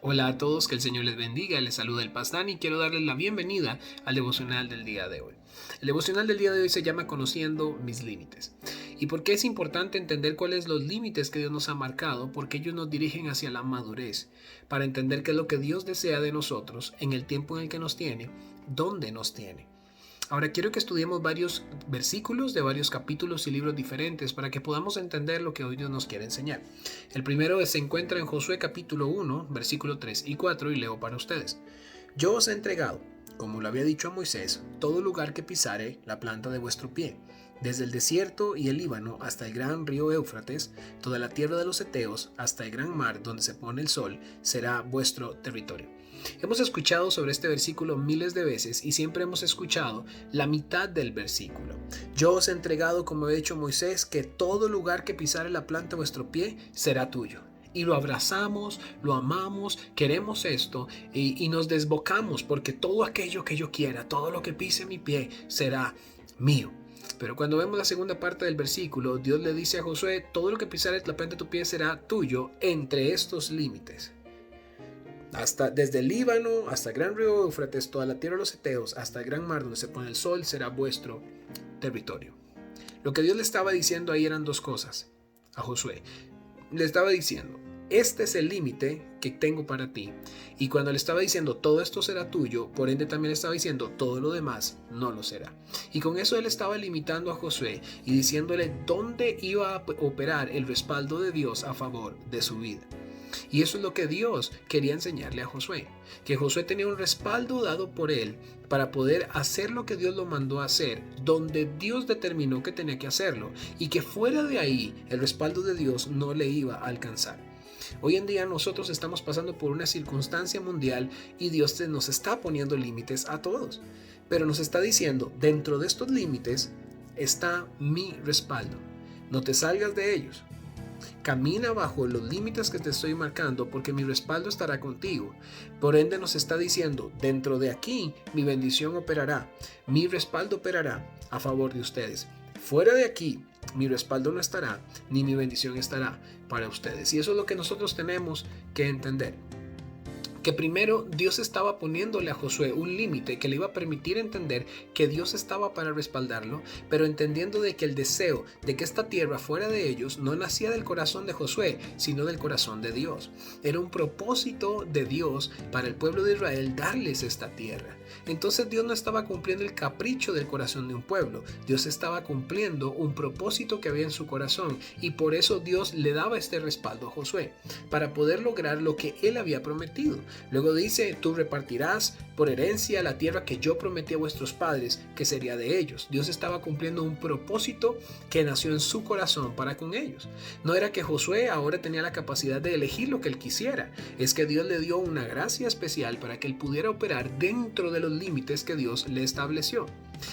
Hola a todos, que el Señor les bendiga, les saluda el Pastán y quiero darles la bienvenida al devocional del día de hoy. El devocional del día de hoy se llama Conociendo mis límites. ¿Y por qué es importante entender cuáles son los límites que Dios nos ha marcado? Porque ellos nos dirigen hacia la madurez, para entender qué es lo que Dios desea de nosotros en el tiempo en el que nos tiene, dónde nos tiene. Ahora quiero que estudiemos varios versículos de varios capítulos y libros diferentes para que podamos entender lo que hoy Dios nos quiere enseñar. El primero se encuentra en Josué capítulo 1, versículo 3 y 4 y leo para ustedes. Yo os he entregado, como lo había dicho a Moisés, todo lugar que pisare la planta de vuestro pie, desde el desierto y el Líbano hasta el gran río Éufrates, toda la tierra de los heteos hasta el gran mar donde se pone el sol, será vuestro territorio. Hemos escuchado sobre este versículo miles de veces y siempre hemos escuchado la mitad del versículo. Yo os he entregado, como he dicho Moisés, que todo lugar que pisare la planta de vuestro pie será tuyo. Y lo abrazamos, lo amamos, queremos esto y nos desbocamos porque todo aquello que yo quiera, todo lo que pise mi pie será mío. Pero cuando vemos la segunda parte del versículo, Dios le dice a Josué, todo lo que pisare la planta de tu pie será tuyo entre estos límites. Desde el Líbano hasta el gran río Éufrates, toda la tierra de los heteos, hasta el gran mar donde se pone el sol, será vuestro territorio. Lo que Dios le estaba diciendo ahí eran dos cosas a Josué. Le estaba diciendo, este es el límite que tengo para ti. Y cuando le estaba diciendo, todo esto será tuyo, por ende también le estaba diciendo, todo lo demás no lo será. Y con eso él estaba limitando a Josué y diciéndole dónde iba a operar el respaldo de Dios a favor de su vida. Y eso es lo que Dios quería enseñarle a Josué, que Josué tenía un respaldo dado por él para poder hacer lo que Dios lo mandó a hacer, donde Dios determinó que tenía que hacerlo, y que fuera de ahí el respaldo de Dios no le iba a alcanzar. Hoy en día nosotros estamos pasando por una circunstancia mundial y Dios nos está poniendo límites a todos, pero nos está diciendo, dentro de estos límites está mi respaldo, no te salgas de ellos. Camina bajo los límites que te estoy marcando porque mi respaldo estará contigo. Por ende nos está diciendo, dentro de aquí mi bendición operará, mi respaldo operará a favor de ustedes. Fuera de aquí mi respaldo no estará, ni mi bendición estará para ustedes. Y eso es lo que nosotros tenemos que entender. Que primero Dios estaba poniéndole a Josué un límite que le iba a permitir entender que Dios estaba para respaldarlo, pero entendiendo de que el deseo de que esta tierra fuera de ellos no nacía del corazón de Josué, sino del corazón de Dios. Era un propósito de Dios para el pueblo de Israel darles esta tierra. Entonces Dios no estaba cumpliendo el capricho del corazón de un pueblo, Dios estaba cumpliendo un propósito que había en su corazón y por eso Dios le daba este respaldo a Josué, para poder lograr lo que él había prometido. Luego dice, tú repartirás por herencia la tierra que yo prometí a vuestros padres, que sería de ellos. Dios estaba cumpliendo un propósito que nació en su corazón para con ellos. No era que Josué ahora tenía la capacidad de elegir lo que él quisiera, es que Dios le dio una gracia especial para que él pudiera operar dentro de los límites que Dios le estableció.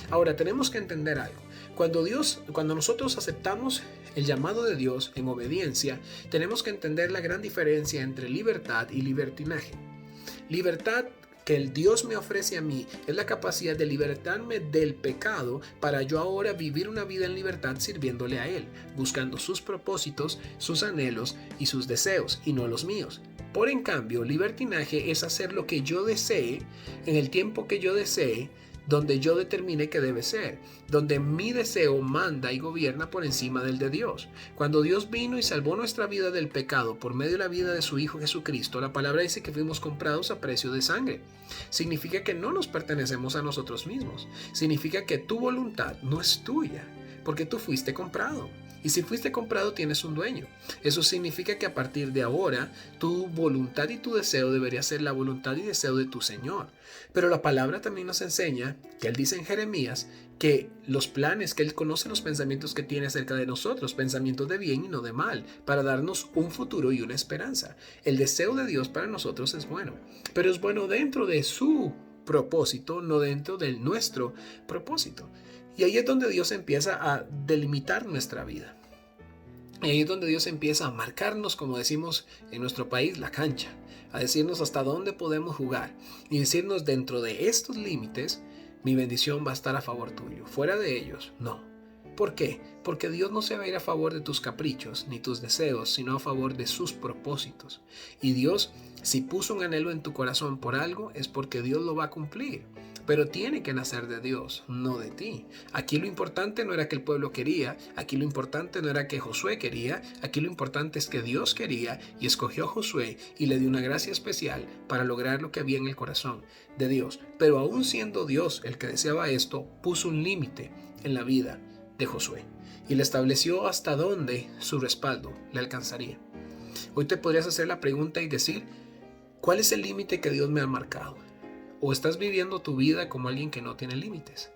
Ahora tenemos que entender algo. Cuando nosotros aceptamos el llamado de Dios en obediencia, tenemos que entender la gran diferencia entre libertad y libertinaje. Libertad que el Dios me ofrece a mí es la capacidad de libertarme del pecado para yo ahora vivir una vida en libertad sirviéndole a Él, buscando sus propósitos, sus anhelos y sus deseos y no los míos. Por en cambio, libertinaje es hacer lo que yo desee, en el tiempo que yo desee, donde yo determine que debe ser, donde mi deseo manda y gobierna por encima del de Dios. Cuando Dios vino y salvó nuestra vida del pecado por medio de la vida de su Hijo Jesucristo, la palabra dice que fuimos comprados a precio de sangre. Significa que no nos pertenecemos a nosotros mismos. Significa que tu voluntad no es tuya, porque tú fuiste comprado. Y si fuiste comprado, tienes un dueño. Eso significa que a partir de ahora, tu voluntad y tu deseo debería ser la voluntad y deseo de tu Señor. Pero la palabra también nos enseña, que Él dice en Jeremías, que los planes, que Él conoce los pensamientos que tiene acerca de nosotros, pensamientos de bien y no de mal, para darnos un futuro y una esperanza. El deseo de Dios para nosotros es bueno, pero es bueno dentro de su propósito, no dentro del nuestro propósito. Y ahí es donde Dios empieza a delimitar nuestra vida. Y ahí es donde Dios empieza a marcarnos, como decimos en nuestro país, la cancha. A decirnos hasta dónde podemos jugar. Y decirnos dentro de estos límites, mi bendición va a estar a favor tuyo. Fuera de ellos, no. ¿Por qué? Porque Dios no se va a ir a favor de tus caprichos ni tus deseos, sino a favor de sus propósitos. Y Dios, si puso un anhelo en tu corazón por algo, es porque Dios lo va a cumplir. Pero tiene que nacer de Dios, no de ti. Aquí lo importante no era que el pueblo quería, aquí lo importante no era que Josué quería, aquí lo importante es que Dios quería y escogió a Josué y le dio una gracia especial para lograr lo que había en el corazón de Dios. Pero aún siendo Dios el que deseaba esto, puso un límite en la vida de Josué y le estableció hasta dónde su respaldo le alcanzaría. Hoy te podrías hacer la pregunta y decir, ¿cuál es el límite que Dios me ha marcado? ¿O estás viviendo tu vida como alguien que no tiene límites?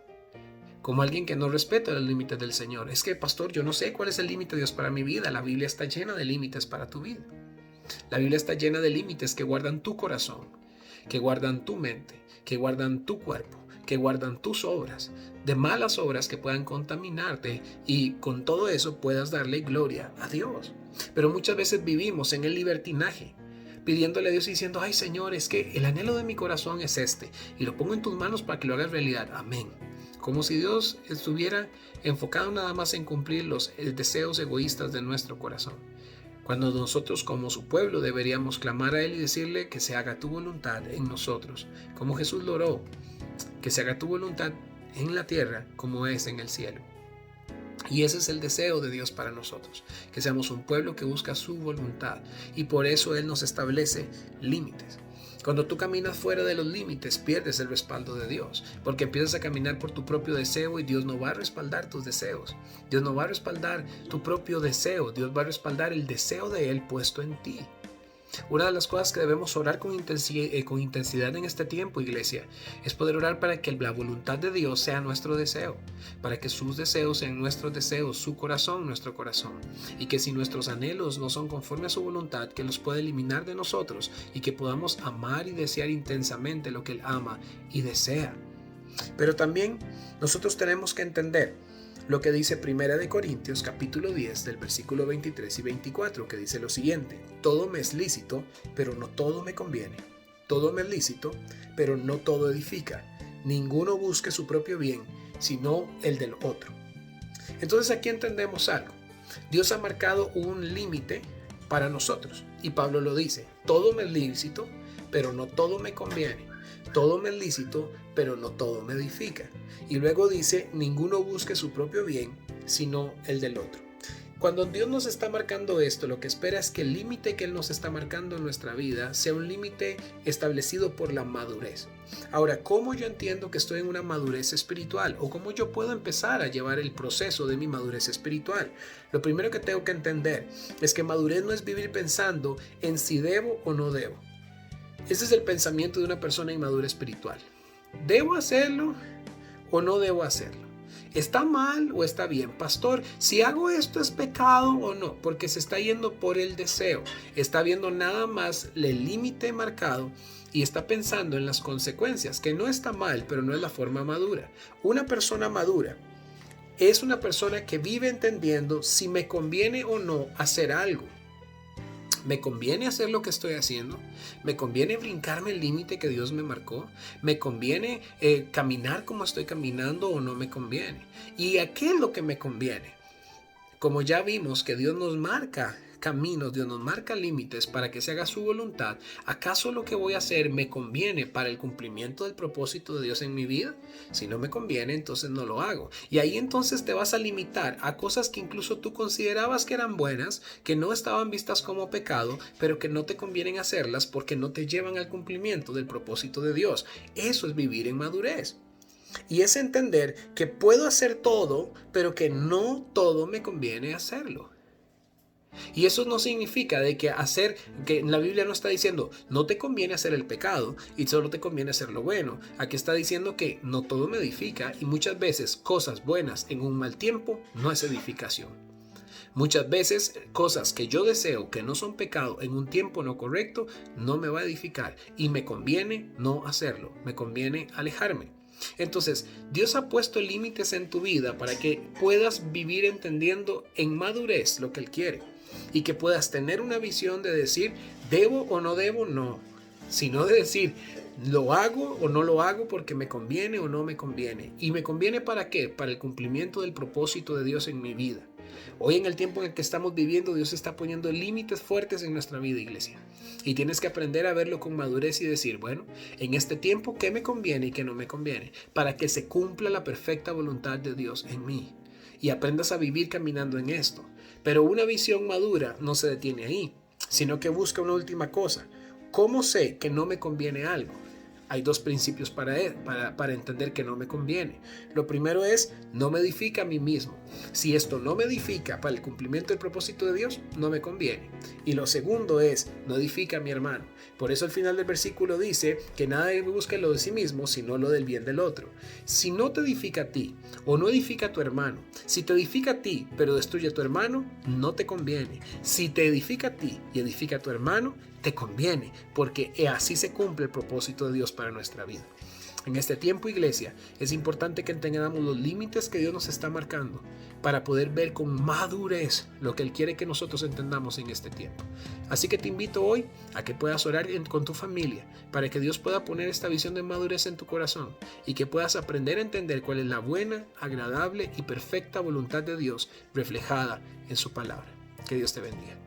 Como alguien que no respeta los límites del Señor. Es que, pastor, yo no sé cuál es el límite de Dios para mi vida. La Biblia está llena de límites para tu vida. La Biblia está llena de límites que guardan tu corazón, que guardan tu mente, que guardan tu cuerpo, que guardan tus obras, de malas obras que puedan contaminarte y con todo eso puedas darle gloria a Dios. Pero muchas veces vivimos en el libertinaje, pidiéndole a Dios y diciendo, ay Señor, es que el anhelo de mi corazón es este y lo pongo en tus manos para que lo hagas realidad. Amén. Como si Dios estuviera enfocado nada más en cumplir los deseos egoístas de nuestro corazón. Cuando nosotros como su pueblo deberíamos clamar a Él y decirle que se haga tu voluntad en nosotros, como Jesús lo oró, que se haga tu voluntad en la tierra como es en el cielo. Y ese es el deseo de Dios para nosotros, que seamos un pueblo que busca su voluntad y por eso Él nos establece límites. Cuando tú caminas fuera de los límites, pierdes el respaldo de Dios, porque empiezas a caminar por tu propio deseo y Dios no va a respaldar tus deseos. Dios no va a respaldar tu propio deseo, Dios va a respaldar el deseo de Él puesto en ti. Una de las cosas que debemos orar con intensidad en este tiempo, iglesia, es poder orar para que la voluntad de Dios sea nuestro deseo, para que sus deseos sean nuestros deseos, su corazón, nuestro corazón, y que si nuestros anhelos no son conforme a su voluntad, que los pueda eliminar de nosotros y que podamos amar y desear intensamente lo que Él ama y desea. Pero también nosotros tenemos que entender lo que dice 1 Corintios capítulo 10 del versículo 23 y 24, que dice lo siguiente: todo me es lícito, pero no todo me conviene. Todo me es lícito, pero no todo edifica. Ninguno busque su propio bien, sino el del otro. Entonces aquí entendemos algo. Dios ha marcado un límite para nosotros. Y Pablo lo dice: todo me es lícito, pero no todo me conviene. Todo me es lícito, pero no todo me edifica. Y luego dice, ninguno busque su propio bien, sino el del otro. Cuando Dios nos está marcando esto, lo que espera es que el límite que Él nos está marcando en nuestra vida sea un límite establecido por la madurez. Ahora, ¿cómo yo entiendo que estoy en una madurez espiritual? ¿O cómo yo puedo empezar a llevar el proceso de mi madurez espiritual? Lo primero que tengo que entender es que madurez no es vivir pensando en si debo o no debo. Ese es el pensamiento de una persona inmadura espiritual. ¿Debo hacerlo o no debo hacerlo? ¿Está mal o está bien? Pastor, si hago esto, ¿es pecado o no? Porque se está yendo por el deseo. Está viendo nada más el límite marcado y está pensando en las consecuencias, que no está mal, pero no es la forma madura. Una persona madura es una persona que vive entendiendo si me conviene o no hacer algo. ¿Me conviene hacer lo que estoy haciendo? ¿Me conviene brincarme el límite que Dios me marcó? ¿Me conviene caminar como estoy caminando o no me conviene? ¿Y a qué es lo que me conviene? Como ya vimos que Dios nos marca caminos, Dios nos marca límites para que se haga su voluntad, ¿acaso lo que voy a hacer me conviene para el cumplimiento del propósito de Dios en mi vida? Si no me conviene, entonces no lo hago. Y ahí entonces te vas a limitar a cosas que incluso tú considerabas que eran buenas, que no estaban vistas como pecado, pero que no te convienen hacerlas porque no te llevan al cumplimiento del propósito de Dios. Eso es vivir en madurez. Y es entender que puedo hacer todo, pero que no todo me conviene hacerlo. Y eso no significa de que la Biblia no está diciendo no te conviene hacer el pecado y solo te conviene hacer lo bueno. Aquí está diciendo que no todo me edifica y muchas veces cosas buenas en un mal tiempo no es edificación. Muchas veces cosas que yo deseo que no son pecado en un tiempo no correcto no me va a edificar y me conviene no hacerlo, me conviene alejarme. Entonces, Dios ha puesto límites en tu vida para que puedas vivir entendiendo en madurez lo que Él quiere y que puedas tener una visión de decir, ¿debo o no debo? No. sino de decir, lo hago o no lo hago porque me conviene o no me conviene. ¿Y me conviene para qué? Para el cumplimiento del propósito de Dios en mi vida. Hoy en el tiempo en el que estamos viviendo, Dios está poniendo límites fuertes en nuestra vida, iglesia. Y tienes que aprender a verlo con madurez y decir, bueno, en este tiempo, ¿qué me conviene y qué no me conviene? Para que se cumpla la perfecta voluntad de Dios en mí. Y aprendas a vivir caminando en esto. Pero una visión madura no se detiene ahí, sino que busca una última cosa. ¿Cómo sé que no me conviene algo? Hay dos principios para entender que no me conviene. Lo primero es, no me edifica a mí mismo. Si esto no me edifica para el cumplimiento del propósito de Dios, no me conviene. Y lo segundo es, no edifica a mi hermano. Por eso al final del versículo dice que nadie busque lo de sí mismo, sino lo del bien del otro. Si no te edifica a ti, o no edifica a tu hermano, si te edifica a ti, pero destruye a tu hermano, no te conviene. Si te edifica a ti y edifica a tu hermano, te conviene, porque así se cumple el propósito de Dios para nuestra vida. En este tiempo, iglesia, es importante que entendamos los límites que Dios nos está marcando para poder ver con madurez lo que Él quiere que nosotros entendamos en este tiempo. Así que te invito hoy a que puedas orar con tu familia para que Dios pueda poner esta visión de madurez en tu corazón y que puedas aprender a entender cuál es la buena, agradable y perfecta voluntad de Dios reflejada en su palabra. Que Dios te bendiga.